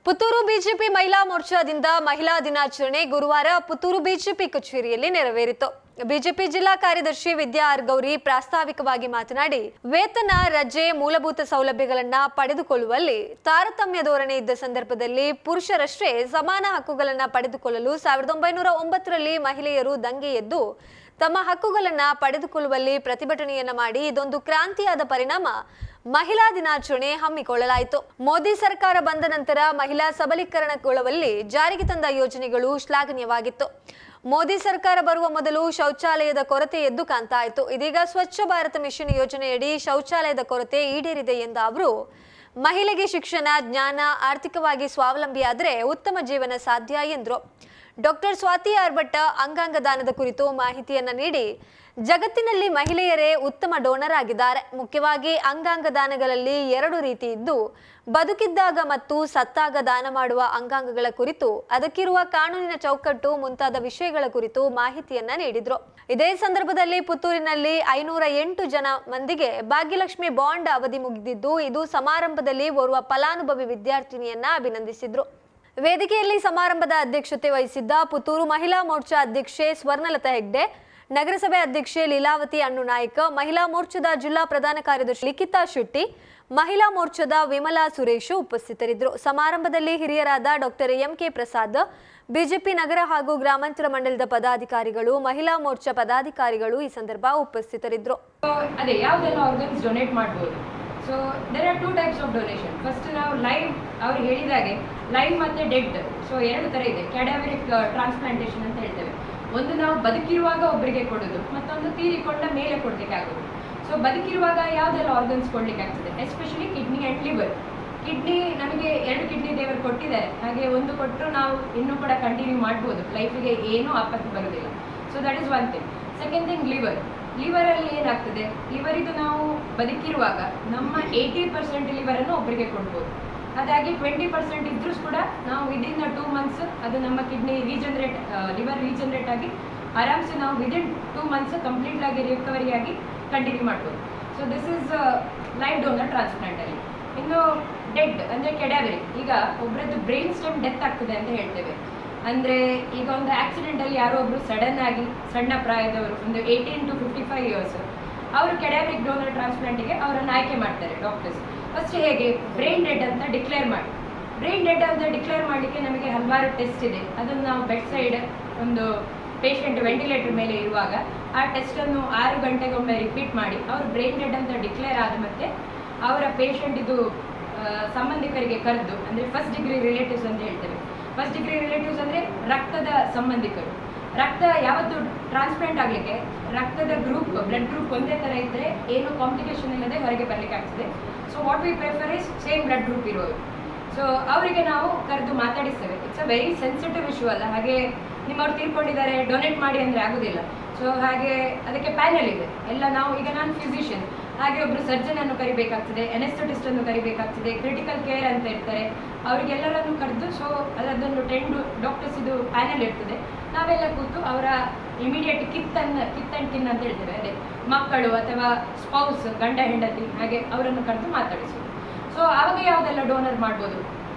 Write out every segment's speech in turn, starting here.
Puttur BJP ಮಹಿಳಾ ಮೋರ್ಚಾದಿಂದ ಮಹಿಳಾ ದಿನಾಚರಣೆ ಗುರುವಾರ ಪುತ್ತೂರು ಬಿಜೆಪಿ ಕಚೇರಿಯಲ್ಲಿ ನೆರವೇರಿತು. ಬಿಜೆಪಿ ಜಿಲ್ಲಾ ಕಾರ್ಯದರ್ಶಿ ವಿದ್ಯಾ ಆರ್ ಗೌರಿ ಪ್ರಾಸ್ತಾವಿಕವಾಗಿ ಮಾತನಾಡಿ, ವೇತನ, ರಜೆ, ಮೂಲಭೂತ ಸೌಲಭ್ಯಗಳನ್ನು ಪಡೆದುಕೊಳ್ಳುವಲ್ಲಿ ತಾರತಮ್ಯ ಧೋರಣೆ ಇದ್ದ ಸಂದರ್ಭದಲ್ಲಿ ಪುರುಷರಷ್ಟೇ ಸಮಾನ ಹಕ್ಕುಗಳನ್ನು ಪಡೆದುಕೊಳ್ಳಲು 1909ರಲ್ಲಿ ಮಹಿಳೆಯರು ದಂಗೆ ಎದ್ದು ತಮ್ಮ ಹಕ್ಕುಗಳನ್ನು ಪಡೆದುಕೊಳ್ಳುವಲ್ಲಿ ಪ್ರತಿಭಟನೆಯನ್ನ ಮಾಡಿ ಇದೊಂದು ಕ್ರಾಂತಿಯಾದ ಪರಿಣಾಮ ಮಹಿಳಾ ದಿನಾಚರಣೆ ಹಮ್ಮಿಕೊಳ್ಳಲಾಯಿತು. ಮೋದಿ ಸರ್ಕಾರ ಬಂದ ನಂತರ ಮಹಿಳಾ ಸಬಲೀಕರಣಗೊಳ್ಳುವಲ್ಲಿ ಜಾರಿಗೆ ತಂದ ಯೋಜನೆಗಳು ಶ್ಲಾಘನೀಯವಾಗಿತ್ತು. ಮೋದಿ ಸರ್ಕಾರ ಬರುವ ಮೊದಲು ಶೌಚಾಲಯದ ಕೊರತೆ ಎದ್ದು ಕಾಣ್ತಾಯಿತು. ಇದೀಗ ಸ್ವಚ್ಛ ಭಾರತ ಮಿಷನ್ ಯೋಜನೆಯಡಿ ಶೌಚಾಲಯದ ಕೊರತೆ ಈಡೇರಿದೆ ಎಂದ ಅವರು, ಮಹಿಳೆಗೆ ಶಿಕ್ಷಣ, ಜ್ಞಾನ, ಆರ್ಥಿಕವಾಗಿ ಸ್ವಾವಲಂಬಿಯಾದರೆ ಉತ್ತಮ ಜೀವನ ಸಾಧ್ಯ ಎಂದರು. ಡಾಕ್ಟರ್ ಸ್ವಾತಿ ಆರ್ಭಟ್ಟ ಅಂಗಾಂಗ ದಾನದ ಕುರಿತು ಮಾಹಿತಿಯನ್ನ ನೀಡಿ, ಜಗತ್ತಿನಲ್ಲಿ ಮಹಿಳೆಯರೇ ಉತ್ತಮ ಡೋನರ್ ಆಗಿದ್ದಾರೆ. ಮುಖ್ಯವಾಗಿ ಅಂಗಾಂಗ ದಾನಗಳಲ್ಲಿ 2 ರೀತಿ ಇದ್ದು, ಬದುಕಿದ್ದಾಗ ಮತ್ತು ಸತ್ತಾಗ ದಾನ ಮಾಡುವ ಅಂಗಾಂಗಗಳ ಕುರಿತು, ಅದಕ್ಕಿರುವ ಕಾನೂನಿನ ಚೌಕಟ್ಟು ಮುಂತಾದ ವಿಷಯಗಳ ಕುರಿತು ಮಾಹಿತಿಯನ್ನ ನೀಡಿದ್ರು. ಇದೇ ಸಂದರ್ಭದಲ್ಲಿ ಪುತ್ತೂರಿನಲ್ಲಿ 508 ಜನ ಮಂದಿಗೆ ಭಾಗ್ಯಲಕ್ಷ್ಮಿ ಬಾಂಡ್ ಅವಧಿ ಮುಗಿದಿದ್ದು, ಇದು ಸಮಾರಂಭದಲ್ಲಿ ಓರ್ವ ಫಲಾನುಭವಿ ವಿದ್ಯಾರ್ಥಿನಿಯನ್ನ ಅಭಿನಂದಿಸಿದ್ರು. ವೇದಿಕೆಯಲ್ಲಿ ಸಮಾರಂಭದ ಅಧ್ಯಕ್ಷತೆ ವಹಿಸಿದ್ದ ಪುತ್ತೂರು ಮಹಿಳಾ ಮೋರ್ಚಾ ಅಧ್ಯಕ್ಷೆ ಸ್ವರ್ಣಲತಾ ಹೆಗ್ಡೆ, ನಗರಸಭೆ ಅಧ್ಯಕ್ಷೆ ಲೀಲಾವತಿ ಅಣ್ಣುನಾಯ್ಕ, ಮಹಿಳಾ ಮೋರ್ಚಾದ ಜಿಲ್ಲಾ ಪ್ರಧಾನ ಕಾರ್ಯದರ್ಶಿ ಲಿಖಿತಾ ಶೆಟ್ಟಿ, ಮಹಿಳಾ ಮೋರ್ಚಾದ ವಿಮಲಾ ಸುರೇಶ್ ಉಪಸ್ಥಿತರಿದ್ದರು. ಸಮಾರಂಭದಲ್ಲಿ ಹಿರಿಯರಾದ ಡಾಕ್ಟರ್ ಎಂ.ಕೆ. ಪ್ರಸಾದ್, ಬಿಜೆಪಿ ನಗರ ಹಾಗೂ ಗ್ರಾಮಾಂತರ ಮಂಡಲದ ಪದಾಧಿಕಾರಿಗಳು, ಮಹಿಳಾ ಮೋರ್ಚಾ ಪದಾಧಿಕಾರಿಗಳು ಈ ಸಂದರ್ಭ ಉಪಸ್ಥಿತರಿದ್ದರು. ಅದೇ ಯಾವುದೆಲ್ಲ ಆರ್ಗನ್ಸ್ ಡೊನೇಟ್ ಮಾಡಬಹುದು. So there are 2 types of donation. First ನಾವು ಲೈವ್, ಅವ್ರು ಹೇಳಿದಾಗೆ ಲೈವ್ ಮತ್ತು ಡೆಡ್, ಸೊ 2 ಥರ ಇದೆ. ಕ್ಯಾಡಾವರಿಕ್ ಟ್ರಾನ್ಸ್ಪ್ಲಾಂಟೇಷನ್ ಅಂತ ಹೇಳ್ತೇವೆ. ಒಂದು ನಾವು ಬದುಕಿರುವಾಗ ಒಬ್ಬರಿಗೆ ಕೊಡೋದು, ಮತ್ತೊಂದು ತೀರಿಕೊಂಡ ಮೇಲೆ ಕೊಡಲಿಕ್ಕಾಗೋದು. ಸೊ ಬದುಕಿರುವಾಗ ಯಾವುದೆಲ್ಲ ಆರ್ಗನ್ಸ್ ಕೊಡಲಿಕ್ಕಾಗ್ತದೆ, especially kidney and liver. Kidney ನಮಗೆ 2 ಕಿಡ್ನಿ ದೇವರು ಕೊಟ್ಟಿದ್ದಾರೆ, ಹಾಗೆ ಒಂದು ಕೊಟ್ಟರು ನಾವು ಇನ್ನೂ ಕೂಡ ಕಂಟಿನ್ಯೂ ಮಾಡ್ಬೋದು, ಲೈಫಿಗೆ ಏನೂ ಆಪತ್ತು ಬರೋದಿಲ್ಲ. So that is one thing. Second thing, ಲಿವರಲ್ಲಿ ಏನಾಗ್ತದೆ, ಲಿವರಿದು ನಾವು ಬದುಕಿರುವಾಗ ನಮ್ಮ 80% ಲಿವರನ್ನು ಒಬ್ಬರಿಗೆ ಕೊಡ್ಬೋದು. ಅದಾಗಿ 20% ಇದ್ರೂ ಕೂಡ ನಾವು ವಿದಿನ್ 2 ಮಂತ್ಸ್ ಅದು ನಮ್ಮ ಕಿಡ್ನಿ ಲಿವರ್ ರೀಜನರೇಟ್ ಆಗಿ ಆರಾಮ್ಸೆ ನಾವು ವಿದಿನ್ 2 ಮಂತ್ಸ್ ಕಂಪ್ಲೀಟ್ ಆಗಿ ರಿಕವರಿ ಆಗಿ ಕಂಟಿನ್ಯೂ ಮಾಡ್ಬೋದು. So this is live donor ಟ್ರಾನ್ಸ್ಪ್ಲಾಂಟಲ್ಲಿ. ಇನ್ನು ಡೆಡ್ ಅಂದರೆ ಕೆಡಾವರಿ, ಈಗ ಒಬ್ಬರದ್ದು ಬ್ರೈನ್ ಸ್ಟೆಮ್ ಡೆತ್ ಆಗ್ತದೆ ಅಂತ ಹೇಳ್ತೇವೆ. ಅಂದರೆ ಈಗ ಒಂದು ಆಕ್ಸಿಡೆಂಟಲ್ಲಿ ಯಾರೋ ಒಬ್ಬರು ಸಡನ್ ಆಗಿ ಸಣ್ಣ ಪ್ರಾಯದವರು, ಒಂದು 18 to 55 ಇಯರ್ಸ್, ಅವರು ಕೆಡಾವರಿಕ್ ಡೋನರ್ ಟ್ರಾನ್ಸ್ಪ್ಲಾಂಟಿಗೆ ಅವರನ್ನು ಆಯ್ಕೆ ಮಾಡ್ತಾರೆ ಡಾಕ್ಟರ್ಸ್. ಫಸ್ಟ್ ಹೇಗೆ ಬ್ರೈನ್ ಡೆಡ್ ಅಂತ ಡಿಕ್ಲೇರ್ ಮಾಡಿ, ಬ್ರೈನ್ ಡೆಡ್ ಅಂತ ಡಿಕ್ಲೇರ್ ಮಾಡಲಿಕ್ಕೆ ನಮಗೆ ಹಲವಾರು ಟೆಸ್ಟ್ ಇದೆ. ಅದನ್ನು ನಾವು ಬೆಡ್ ಸೈಡ್ ಒಂದು ಪೇಷಂಟ್ ವೆಂಟಿಲೇಟರ್ ಮೇಲೆ ಇರುವಾಗ ಆ ಟೆಸ್ಟನ್ನು 6 ಗಂಟೆಗೊಮ್ಮೆ ರಿಪೀಟ್ ಮಾಡಿ, ಅವರು ಬ್ರೈನ್ ಡೆಡ್ ಅಂತ ಡಿಕ್ಲೇರ್ ಆದ ಮತ್ತೆ ಅವರ ಪೇಷಂಟ್ ಇದು ಸಂಬಂಧಿಕರಿಗೆ ಕರೆದು, ಅಂದರೆ ಫಸ್ಟ್ ಡಿಗ್ರಿ ರಿಲೇಟಿವ್ಸ್ ಅಂತ ಹೇಳ್ತೇವೆ. ಫಸ್ಟ್ ಡಿಗ್ರಿ ರಿಲೇಟಿವ್ಸ್ ಅಂದರೆ ರಕ್ತದ ಸಂಬಂಧಿಕರು. ರಕ್ತ ಯಾವತ್ತು ಟ್ರಾನ್ಸ್ಪ್ಲಾಂಟ್ ಆಗಲಿಕ್ಕೆ ರಕ್ತದ ಗ್ರೂಪ್, ಬ್ಲಡ್ ಗ್ರೂಪ್ ಒಂದೇ ಥರ ಇದ್ದರೆ ಏನು ಕಾಂಪ್ಲಿಕೇಶನ್ ಇಲ್ಲದೆ ಹೊರಗೆ ಬರಲಿಕ್ಕೆ ಆಗ್ತದೆ. So what we prefer is same blood group ಇರೋರು. ಸೊ ಅವರಿಗೆ ನಾವು ಕರೆದು ಮಾತಾಡಿಸ್ತೇವೆ. It's a very sensitive issue ಅಲ್ಲ, ಹಾಗೆ ನಿಮ್ಮವ್ರು ತೀರ್ಕೊಂಡಿದ್ದಾರೆ ಡೊನೇಟ್ ಮಾಡಿ ಅಂದರೆ ಆಗೋದಿಲ್ಲ. ಸೊ ಹಾಗೆ ಅದಕ್ಕೆ ಪ್ಯಾನಲ್ ಇದೆ ಎಲ್ಲ. ನಾನು ಫಿಸಿಷಿಯನ್, ಹಾಗೆ ಒಬ್ಬರು ಸರ್ಜನನ್ನು ಕರಿಬೇಕಾಗ್ತದೆ, ಎನೆಸ್ಥೆಟಿಸ್ಟನ್ನು ಕರಿಬೇಕಾಗ್ತದೆ, ಕ್ರಿಟಿಕಲ್ ಕೇರ್ ಅಂತ ಇರ್ತಾರೆ, ಅವರಿಗೆಲ್ಲರನ್ನು ಕರೆದು, ಸೊ ಅದೊಂದು 10 ಡಾಕ್ಟರ್ಸ್ ಇದು ಪ್ಯಾನಲ್ ಇರ್ತದೆ. ನಾವೆಲ್ಲ ಕೂತು ಅವರ ಇಮಿಡಿಯೇಟ್ ಕಿತ್ ಆ್ಯಂಡ್ ಕಿನ್ ಅಂತ ಹೇಳ್ತೇವೆ, ಅದೇ ಮಕ್ಕಳು ಅಥವಾ ಸ್ಪೌಸ್, ಗಂಡ ಹೆಂಡತಿ, ಹಾಗೆ ಅವರನ್ನು ಕರೆದು ಮಾತಾಡಿಸೋದು. ಸೊ ಆವಾಗ ಯಾವುದೆಲ್ಲ ಡೋನರ್ ಮಾಡ್ಬೋದು,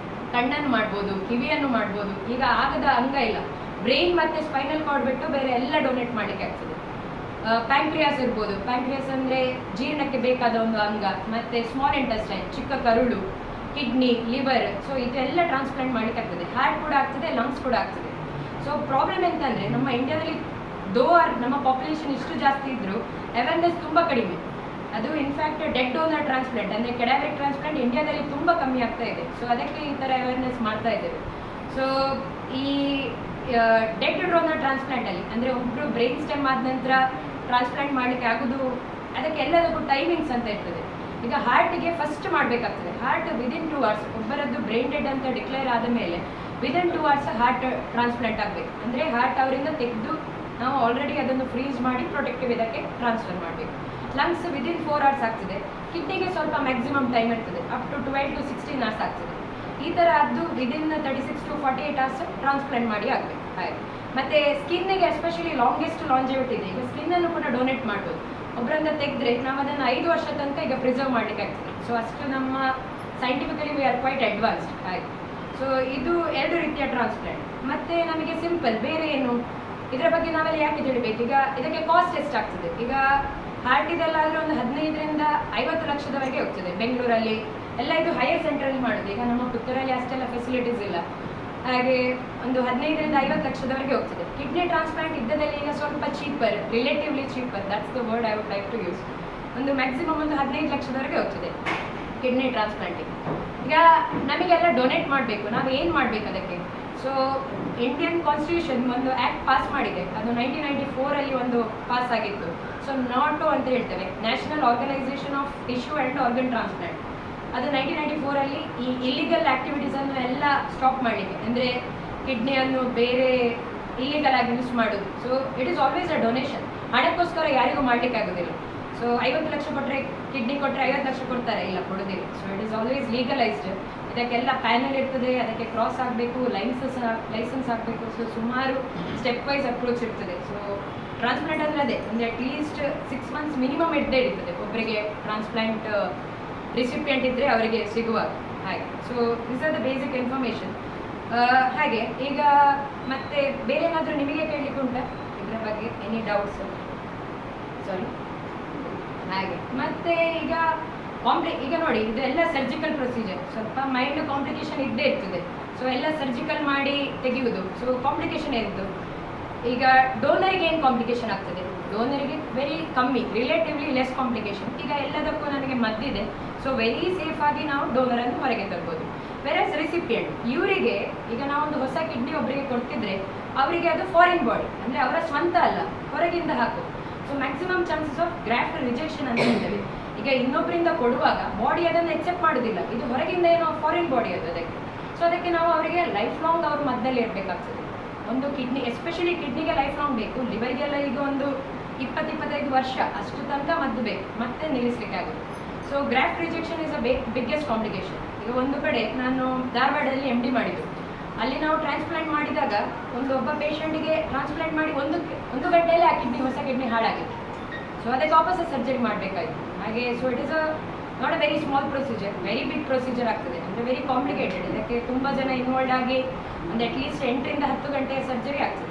ಕಣ್ಣನ್ನು ಮಾಡ್ಬೋದು, ಕಿವಿಯನ್ನು ಮಾಡ್ಬೋದು. ಈಗ ಆಗದ ಅಂಗ ಇಲ್ಲ, ಬ್ರೈನ್ ಮತ್ತು ಸ್ಪೈನಲ್ ಕಾರ್ಡ್ ಬಿಟ್ಟು ಬೇರೆ ಎಲ್ಲ ಡೊನೇಟ್ ಮಾಡಲಿಕ್ಕೆ ಆಗ್ತದೆ. ಪ್ಯಾಂಕ್ರಿಯಾಸ್ ಇರ್ಬೋದು. ಪ್ಯಾಂಕ್ರಿಯಾಸ್ ಅಂದರೆ ಜೀರ್ಣಕ್ಕೆ ಬೇಕಾದ ಒಂದು ಅಂಗ, ಮತ್ತು ಸ್ಮಾಲ್ ಇಂಟೆಸ್ಟೈನ್, ಚಿಕ್ಕ ಕರುಳು, ಕಿಡ್ನಿ, ಲಿವರ್. ಸೊ ಇದೆಲ್ಲ ಟ್ರಾನ್ಸ್ಪ್ಲಾಂಟ್ ಮಾಡಲಿಕ್ಕೆ ಆಗ್ತದೆ. ಹಾರ್ಟ್ ಕೂಡ ಆಗ್ತದೆ, ಲಂಗ್ಸ್ ಕೂಡ ಆಗ್ತದೆ. ಸೊ ಪ್ರಾಬ್ಲಮ್ ಎಂತಂದರೆ ನಮ್ಮ ಇಂಡಿಯಾದಲ್ಲಿ ನಮ್ಮ ಪಾಪ್ಯುಲೇಷನ್ ಇಷ್ಟು ಜಾಸ್ತಿ ಇದ್ದರೂ ಅವೇರ್ನೆಸ್ ತುಂಬ ಕಡಿಮೆ. ಅದು ಇನ್ಫ್ಯಾಕ್ಟ್ ಡೆಡ್ ಡೋನರ್ ಟ್ರಾನ್ಸ್ಪ್ಲಾಂಟ್ ಅಂದರೆ ಕೆಡಾವರಿಕ್ ಟ್ರಾನ್ಸ್ಪ್ಲಾಂಟ್ ಇಂಡಿಯಾದಲ್ಲಿ ತುಂಬ ಕಮ್ಮಿ ಆಗ್ತಾ ಇದೆ. ಸೊ ಅದಕ್ಕೆ ಈ ಥರ ಅವೇರ್ನೆಸ್ ಮಾಡ್ತಾ ಇದ್ದೇವೆ. ಸೊ ಈ ಡೆಡ್ ಡೋನರ್ ಟ್ರಾನ್ಸ್ಪ್ಲಾಂಟಲ್ಲಿ ಅಂದರೆ ಒಬ್ಬರು ಬ್ರೈನ್ ಸ್ಟೆಮ್ ಆದ ನಂತರ ಟ್ರಾನ್ಸ್ಪ್ಲಾಂಟ್ ಮಾಡಲಿಕ್ಕೆ ಆಗೋದು, ಅದಕ್ಕೆ ಎಲ್ಲದಕ್ಕೂ ಟೈಮಿಂಗ್ಸ್ ಅಂತ ಇರ್ತದೆ. ಈಗ ಹಾರ್ಟಿಗೆ ಫಸ್ಟ್ ಮಾಡಬೇಕಾಗ್ತದೆ. ಹಾರ್ಟ್ ವಿದಿನ್ 2 hours, ಒಬ್ಬರದ್ದು ಬ್ರೈನ್ ಡೆಡ್ ಅಂತ ಡಿಕ್ಲೇರ್ ಆದ ಮೇಲೆ ವಿದಿನ್ 2 hours ಹಾರ್ಟ್ ಟ್ರಾನ್ಸ್ಪ್ಲಾಂಟ್ ಆಗಬೇಕು. ಅಂದರೆ ಹಾರ್ಟ್ ಅವರಿಂದ ತೆಗೆದು ನಾವು ಆಲ್ರೆಡಿ ಅದನ್ನು ಫ್ರೀಸ್ ಮಾಡಿ ಪ್ರೊಟೆಕ್ಟಿವ್ ಇದಕ್ಕೆ ಟ್ರಾನ್ಸ್ಫರ್ ಮಾಡಬೇಕು. ಲಂಗ್ಸ್ ವಿದಿನ್ 4 hours ಆಗ್ತದೆ. ಕಿಡ್ನಿಗೆ ಸ್ವಲ್ಪ ಮ್ಯಾಕ್ಸಿಮಮ್ ಟೈಮ್ ಇರ್ತದೆ, ಅಪ್ ಟು 12 to 16 hours ಆಗ್ತದೆ. ಈ ಥರ ಅದು ವಿದಿನ್ 36 to 48 hours ಟ್ರಾನ್ಸ್ಪ್ಲಾಂಟ್ ಮಾಡಿ ಆಗಬೇಕು. ಹಾಗೆ ಮತ್ತು ಸ್ಕಿನ್ನಿಗೆ ಎಸ್ಪೆಷಲಿ ಲಾಂಗೆಸ್ಟ್ ಲಾಂಜೆವಿಟಿ ಇದೆ. ಈಗ ಸ್ಕಿನ್ನನ್ನು ಕೂಡ ಡೊನೇಟ್ ಮಾಡ್ಬೋದು. ಒಬ್ಬರಿಂದ ತೆಗೆದ್ರೆ ನಾವು ಅದನ್ನು 5 ವರ್ಷ ತನಕ ಈಗ ಪ್ರಿಸರ್ವ್ ಮಾಡಲಿಕ್ಕೆ ಆಗ್ತದೆ. ಸೊ ಅಷ್ಟು ನಮ್ಮ scientifically we are quite advanced. ಹಾಗೆ ಸೊ ಇದು 2 ರೀತಿಯ ಟ್ರಾನ್ಸ್ಪ್ಲಾಂಟ್. ಮತ್ತೆ ನಮಗೆ ಸಿಂಪಲ್ ಬೇರೆ ಏನು ಇದರ ಬಗ್ಗೆ ನಾವೆಲ್ಲ ಯಾಕೆ ತಿಳಿಬೇಕು, ಈಗ ಇದಕ್ಕೆ ಕಾಸ್ಟ್ ಎಷ್ಟಾಗ್ತದೆ. ಈಗ ಹಾರ್ಟಿದಲ್ಲಾದರೆ ಒಂದು 15ರಿಂದ 50 ಲಕ್ಷದವರೆಗೆ ಹೋಗ್ತದೆ ಬೆಂಗಳೂರಲ್ಲಿ ಎಲ್ಲ. ಇದು ಹೈಯರ್ ಸೆಂಟ್ರಲ್ಲಿ ಮಾಡೋದು. ಈಗ ನಮ್ಮ ಪುತ್ತೂರಲ್ಲಿ ಅಷ್ಟೆಲ್ಲ ಫೆಸಿಲಿಟೀಸ್ ಇಲ್ಲ, ಹಾಗೆ ಒಂದು 15ರಿಂದ 50 ಲಕ್ಷದವರೆಗೆ ಹೋಗ್ತದೆ. ಕಿಡ್ನಿ ಟ್ರಾನ್ಸ್ಪ್ಲಾಂಟ್ ಇದ್ದದಲ್ಲಿ ಈಗ ಸ್ವಲ್ಪ cheaper, relatively cheaper, that's the word I would like to use. ಒಂದು ಮ್ಯಾಕ್ಸಿಮಮ್ ಒಂದು 15 ಲಕ್ಷದವರೆಗೆ ಹೋಗ್ತದೆ ಕಿಡ್ನಿ ಟ್ರಾನ್ಸ್ಪ್ಲಾಂಟಿಗೆ. ಈಗ ನಮಗೆಲ್ಲ ಡೊನೇಟ್ ಮಾಡಬೇಕು, ನಾವು ಏನು ಮಾಡಬೇಕು ಅದಕ್ಕೆ. ಸೊ ಇಂಡಿಯನ್ ಕಾನ್ಸ್ಟಿಟ್ಯೂಷನ್ ಒಂದು ಆ್ಯಕ್ಟ್ ಪಾಸ್ ಮಾಡಿದೆ, ಅದು 1994 ಒಂದು ಪಾಸ್ ಆಗಿತ್ತು. ಸೊ ನಾಟೋ ಅಂತ ಹೇಳ್ತೇವೆ, national organisation of tissue and organ transplant. ಅದು 1994 ಈ ಇಲ್ಲಿಗಲ್ ಆ್ಯಕ್ಟಿವಿಟೀಸನ್ನು ಎಲ್ಲ ಸ್ಟಾಪ್ ಮಾಡಲಿಕ್ಕೆ, ಅಂದರೆ ಕಿಡ್ನಿಯನ್ನು ಬೇರೆ ಇಲ್ಲಿಗಲ್ ಆಗಿ ಯೂಸ್ ಮಾಡೋದು. So it is always a donation, ಹಣಕ್ಕೋಸ್ಕರ ಯಾರಿಗೂ ಮಾಡಲಿಕ್ಕೆ ಆಗೋದಿಲ್ಲ. ಸೊ 50 ಲಕ್ಷ ಕೊಟ್ಟರೆ ಕಿಡ್ನಿ ಕೊಟ್ಟರೆ 50 ಲಕ್ಷ ಕೊಡ್ತಾರೆ, ಇಲ್ಲ ಕೊಡೋದಿಲ್ಲ. So it is always legalised. ಇದಕ್ಕೆಲ್ಲ ಪ್ಯಾನಲ್ ಇರ್ತದೆ, ಅದಕ್ಕೆ ಕ್ರಾಸ್ ಆಗಬೇಕು, ಲೈಸೆನ್ಸ್ ಆಗಬೇಕು. ಸೊ ಸುಮಾರು ಸ್ಟೆಪ್ ವೈಸ್ ಅಪ್ರೋಚ್ ಇರ್ತದೆ. ಸೊ ಟ್ರಾನ್ಸ್ಪ್ಲಾಂಟ್ ಅಂದರೆ ಅದೇ ಒಂದು ಅಟ್ಲೀಸ್ಟ್ 6 ಮಂತ್ಸ್ ಮಿನಿಮಮ್ ಇದ್ದೇ ಇರ್ತದೆ ಒಬ್ಬರಿಗೆ ಟ್ರಾನ್ಸ್ಪ್ಲಾಂಟ್ ರಿಸಿಪಿಯೆಂಟ್ ಇದ್ದರೆ ಅವರಿಗೆ ಸಿಗುವಾಗ. ಹಾಗೆ so this are the basic information. ಹಾಗೆ ಈಗ ಮತ್ತೆ ಬೇರೆ ಏನಾದರೂ ನಿಮಗೆ ಕೇಳಲಿಕ್ಕೆ ಉಂಟಾ ಇದರ ಬಗ್ಗೆ, ಎನಿ ಡೌಟ್ಸ್? ಸಾರಿ. ಹಾಗೆ ಮತ್ತೆ ಈಗ ನೋಡಿ, ಇದೆಲ್ಲ ಸರ್ಜಿಕಲ್ ಪ್ರೊಸೀಜರ್, ಸ್ವಲ್ಪ ಮೈಲ್ಡ್ ಕಾಂಪ್ಲಿಕೇಶನ್ ಇದ್ದೇ ಇರ್ತದೆ. ಸೊ ಎಲ್ಲ ಸರ್ಜಿಕಲ್ ಮಾಡಿ ತೆಗೆಯುವುದು. ಸೊ ಕಾಂಪ್ಲಿಕೇಶನ್ ಇತ್ತು. ಈಗ ಡೋನರಿಗೆ ಏನು ಕಾಂಪ್ಲಿಕೇಶನ್ ಆಗ್ತದೆ, ಡೋನರಿಗೆ ವೆರಿ ಕಮ್ಮಿ, ರಿಲೇಟಿವ್ಲಿ ಲೆಸ್ ಕಾಂಪ್ಲಿಕೇಶನ್. ಈಗ ಎಲ್ಲದಕ್ಕೂ ನನಗೆ ಮದ್ದಿದೆ. ಸೊ ವೆರಿ ಸೇಫ್ ಆಗಿ ನಾವು ಡೋನರನ್ನು ಹೊರಗೆ ತರ್ಬೋದು. ವೆರಸ್ ರೆಸಿಪಿಯೆಂಟ್ ಇವರಿಗೆ ಈಗ ನಾವೊಂದು ಹೊಸ ಕಿಡ್ನಿ ಒಬ್ಬರಿಗೆ ಕೊಡ್ತಿದ್ರೆ ಅವರಿಗೆ ಅದು ಫಾರಿನ್ ಬಾಡಿ, ಅಂದರೆ ಅವರ ಸ್ವಂತ ಅಲ್ಲ, ಹೊರಗಿಂದ ಹಾಕೋದು. So maximum chances of graft rejection ಅಂತ ಹೇಳ್ತೇವೆ. ಈಗ ಇನ್ನೊಬ್ಬರಿಂದ ಕೊಡುವಾಗ ಬಾಡಿ ಅದನ್ನು ಎಕ್ಸೆಪ್ಟ್ ಮಾಡೋದಿಲ್ಲ, ಇದು ಹೊರಗಿಂದ ಏನೋ ಫಾರಿನ್ ಬಾಡಿ ಅದು ಅದಕ್ಕೆ. ಸೊ ಅದಕ್ಕೆ ನಾವು ಅವರಿಗೆ ಲೈಫ್ ಲಾಂಗ್ ಅವರು ಮದ್ದಲ್ಲಿ ಇರಬೇಕಾಗ್ತದೆ. ಒಂದು ಕಿಡ್ನಿ, ಎಸ್ಪೆಷಲಿ ಕಿಡ್ನಿಗೆ ಲೈಫ್ ಲಾಂಗ್ ಬೇಕು, ಲಿವರ್ಗೆಲ್ಲ ಈಗ ಒಂದು 20-25 ವರ್ಷ ಅಷ್ಟು ತನಕ ಮದ್ದು ಬೇಕು, ಮತ್ತೆ ನಿಲ್ಲಿಸಲಿಕ್ಕೆ ಆಗೋದು. So graft rejection is a biggest complication. ಈಗ ಒಂದು ಕಡೆ ನಾನು ಧಾರವಾಡಲ್ಲಿ MD ಮಾಡಿದ್ದು, ಅಲ್ಲಿ ನಾವು ಟ್ರಾನ್ಸ್ಪ್ಲಾಂಟ್ ಮಾಡಿದಾಗ ಒಬ್ಬ ಪೇಷಂಟಿಗೆ ಟ್ರಾನ್ಸ್ಪ್ಲಾಂಟ್ ಮಾಡಿ ಒಂದು ಗಂಟೆಯಲ್ಲೇ ಆ ಕಿಡ್ನಿ, ಹೊಸ ಕಿಡ್ನಿ ಹಾಳಾಗಿತ್ತು. ಸೊ ಅದಕ್ಕೆ ವಾಪಸ್ ಸರ್ಜರಿ ಮಾಡಬೇಕಾಯಿತು. ಹಾಗೆ so it is not a very small procedure, very big procedure ಆಗ್ತದೆ, ಅಂದರೆ ವೆರಿ ಕಾಂಪ್ಲಿಕೇಟೆಡ್. ಇದಕ್ಕೆ ತುಂಬ ಜನ ಇನ್ವಾಲ್ವ್ ಆಗಿ ಒಂದು ಅಟ್ಲೀಸ್ಟ್ 8ರಿಂದ 10 ಗಂಟೆಯ ಸರ್ಜರಿ ಆಗ್ತದೆ.